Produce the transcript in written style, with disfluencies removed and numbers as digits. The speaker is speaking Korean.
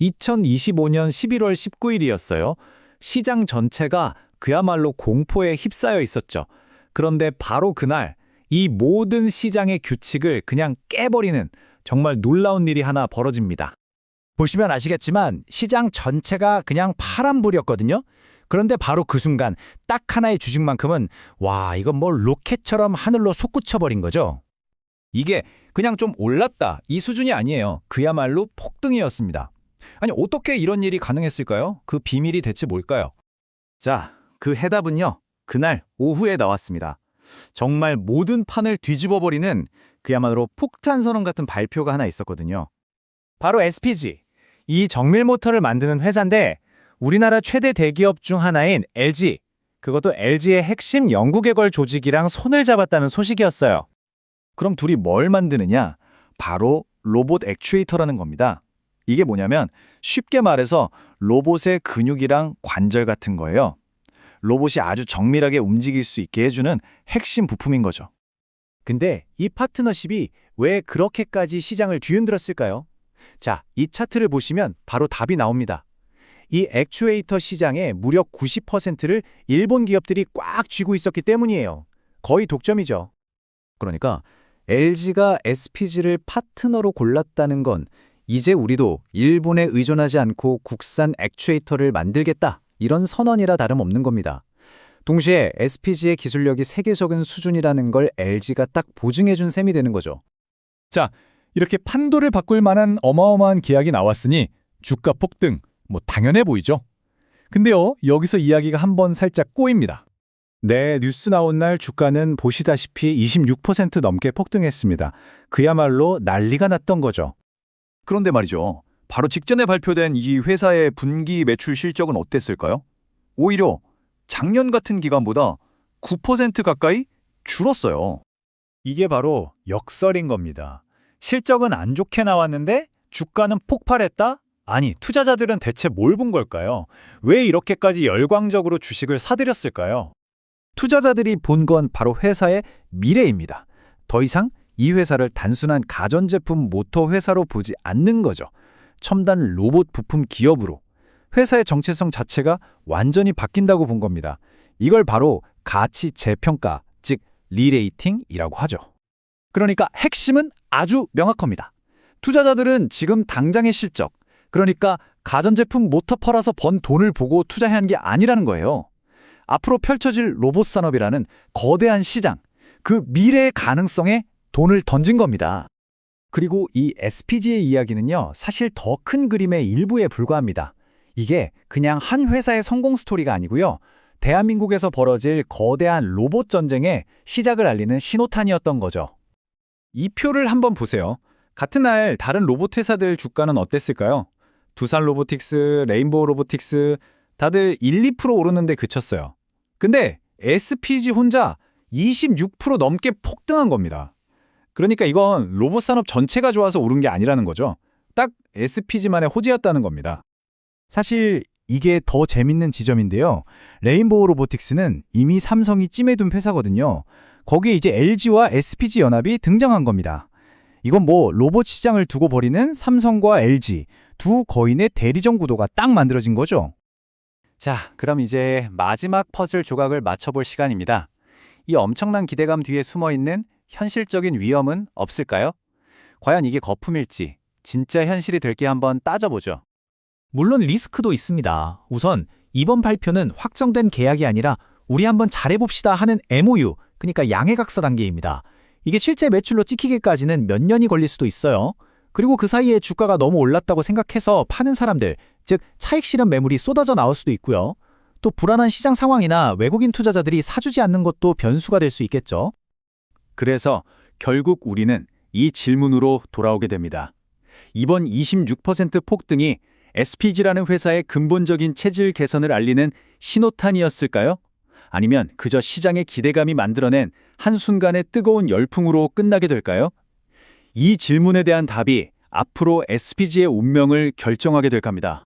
2025년 11월 19일이었어요. 시장 전체가 그야말로 공포에 휩싸여 있었죠. 그런데 바로 그날 이 모든 시장의 규칙을 그냥 깨버리는 정말 놀라운 일이 하나 벌어집니다. 보시면 아시겠지만 시장 전체가 그냥 파란불이었거든요. 그런데 바로 그 순간 딱 하나의 주식만큼은 와, 이건 뭐 로켓처럼 하늘로 솟구쳐버린 거죠. 이게 그냥 좀 올랐다 이 수준이 아니에요. 그야말로 폭등이었습니다. 아니 어떻게 이런 일이 가능했을까요? 그 비밀이 대체 뭘까요? 자, 그 해답은요. 그날 오후에 나왔습니다. 정말 모든 판을 뒤집어버리는 그야말로 폭탄 선언 같은 발표가 하나 있었거든요. 바로 SPG. 이 정밀 모터를 만드는 회사인데 우리나라 최대 대기업 중 하나인 LG, 그것도 LG의 핵심 연구개발 조직이랑 손을 잡았다는 소식이었어요. 그럼 둘이 뭘 만드느냐? 바로 로봇 액추에이터라는 겁니다. 이게 뭐냐면 쉽게 말해서 로봇의 근육이랑 관절 같은 거예요. 로봇이 아주 정밀하게 움직일 수 있게 해주는 핵심 부품인 거죠. 근데 이 파트너십이 왜 그렇게까지 시장을 뒤흔들었을까요? 자, 이 차트를 보시면 바로 답이 나옵니다. 이 액추에이터 시장의 무려 90%를 일본 기업들이 꽉 쥐고 있었기 때문이에요. 거의 독점이죠. 그러니까 LG가 SPG를 파트너로 골랐다는 건 이제 우리도 일본에 의존하지 않고 국산 액추에이터를 만들겠다 이런 선언이라 다름없는 겁니다. 동시에 SPG의 기술력이 세계적인 수준이라는 걸 LG가 딱 보증해준 셈이 되는 거죠. 자, 이렇게 판도를 바꿀 만한 어마어마한 계약이 나왔으니 주가 폭등, 당연해 보이죠? 근데요, 여기서 이야기가 한번 살짝 꼬입니다. 네, 뉴스 나온 날 주가는 보시다시피 26% 넘게 폭등했습니다. 그야말로 난리가 났던 거죠. 그런데 말이죠. 바로 직전에 발표된 이 회사의 분기 매출 실적은 어땠을까요? 오히려 작년 같은 기간보다 9% 가까이 줄었어요. 이게 바로 역설인 겁니다. 실적은 안 좋게 나왔는데 주가는 폭발했다? 아니, 투자자들은 대체 뭘 본 걸까요? 왜 이렇게까지 열광적으로 주식을 사들였을까요? 투자자들이 본 건 바로 회사의 미래입니다. 더 이상 이 회사를 단순한 가전제품 모터 회사로 보지 않는 거죠. 첨단 로봇 부품 기업으로. 회사의 정체성 자체가 완전히 바뀐다고 본 겁니다. 이걸 바로 가치 재평가, 즉 리레이팅이라고 하죠. 그러니까 핵심은 아주 명확합니다. 투자자들은 지금 당장의 실적, 그러니까 가전제품 모터 팔아서 번 돈을 보고 투자해야 하는 게 아니라는 거예요. 앞으로 펼쳐질 로봇 산업이라는 거대한 시장, 그 미래의 가능성에 돈을 던진 겁니다. 그리고 이 SPG의 이야기는요, 사실 더 큰 그림의 일부에 불과합니다. 이게 그냥 한 회사의 성공 스토리가 아니고요. 대한민국에서 벌어질 거대한 로봇 전쟁의 시작을 알리는 신호탄이었던 거죠. 이 표를 한번 보세요. 같은 날 다른 로봇 회사들 주가는 어땠을까요? 두산 로보틱스, 레인보우 로보틱스 다들 1, 2% 오르는데 그쳤어요. 근데 SPG 혼자 26% 넘게 폭등한 겁니다. 그러니까 이건 로봇 산업 전체가 좋아서 오른 게 아니라는 거죠. 딱 SPG만의 호재였다는 겁니다. 사실 이게 더 재밌는 지점인데요. 레인보우 로보틱스는 이미 삼성이 찜해둔 회사거든요. 거기에 이제 LG와 SPG 연합이 등장한 겁니다. 이건 로봇 시장을 두고 벌이는 삼성과 LG 두 거인의 대리점 구도가 딱 만들어진 거죠. 자, 그럼 이제 마지막 퍼즐 조각을 맞춰볼 시간입니다. 이 엄청난 기대감 뒤에 숨어있는 현실적인 위험은 없을까요? 과연 이게 거품일지 진짜 현실이 될지 한번 따져보죠. 물론 리스크도 있습니다. 우선 이번 발표는 확정된 계약이 아니라 우리 한번 잘해봅시다 하는 MOU, 그러니까 양해각서 단계입니다. 이게 실제 매출로 찍히기까지는 몇 년이 걸릴 수도 있어요. 그리고 그 사이에 주가가 너무 올랐다고 생각해서 파는 사람들, 즉 차익 실현 매물이 쏟아져 나올 수도 있고요. 또 불안한 시장 상황이나 외국인 투자자들이 사주지 않는 것도 변수가 될 수 있겠죠. 그래서 결국 우리는 이 질문으로 돌아오게 됩니다. 이번 26% 폭등이 SPG라는 회사의 근본적인 체질 개선을 알리는 신호탄이었을까요? 아니면 그저 시장의 기대감이 만들어낸 한순간의 뜨거운 열풍으로 끝나게 될까요? 이 질문에 대한 답이 앞으로 SPG의 운명을 결정하게 될 겁니다.